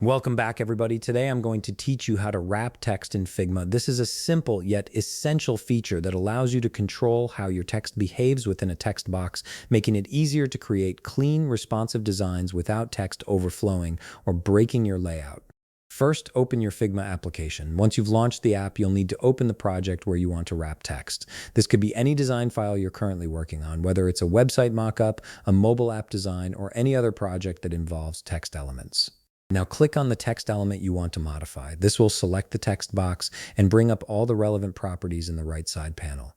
Welcome back, everybody. Today I'm going to teach you how to wrap text in Figma. This is a simple yet essential feature that allows you to control how your text behaves within a text box, making it easier to create clean, responsive designs without text overflowing or breaking your layout. First, open your Figma application. Once you've launched the app, you'll need to open the project where you want to wrap text. This could be any design file you're currently working on, whether it's a website mockup, a mobile app design, or any other project that involves text elements. Now click on the text element you want to modify. This will select the text box and bring up all the relevant properties in the right side panel.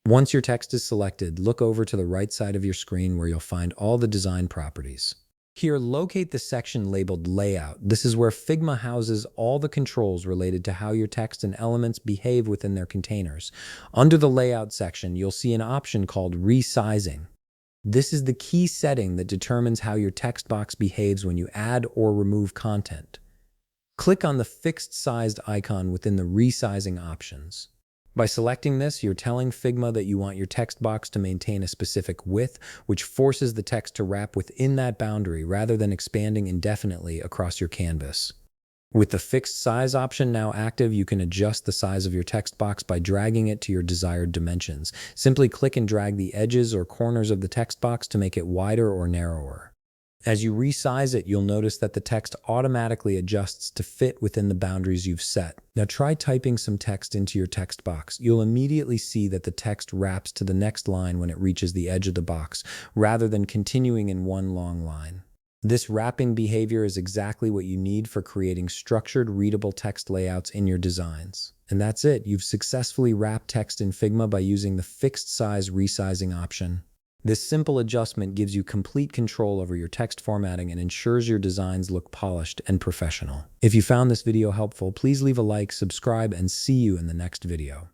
Once your text is selected, look over to the right side of your screen where you'll find all the design properties. Here, locate the section labeled Layout. This is where Figma houses all the controls related to how your text and elements behave within their containers. Under the Layout section, you'll see an option called Resizing. This is the key setting that determines how your text box behaves when you add or remove content. Click on the fixed sized icon within the resizing options. By selecting this, you're telling Figma that you want your text box to maintain a specific width, which forces the text to wrap within that boundary rather than expanding indefinitely across your canvas. With the fixed size option now active, you can adjust the size of your text box by dragging it to your desired dimensions. Simply click and drag the edges or corners of the text box to make it wider or narrower. As you resize it, you'll notice that the text automatically adjusts to fit within the boundaries you've set. Now try typing some text into your text box. You'll immediately see that the text wraps to the next line when it reaches the edge of the box, rather than continuing in one long line. This wrapping behavior is exactly what you need for creating structured, readable text layouts in your designs. And that's it. You've successfully wrapped text in Figma by using the fixed size resizing option. This simple adjustment gives you complete control over your text formatting and ensures your designs look polished and professional. If you found this video helpful, please leave a like, subscribe, and see you in the next video.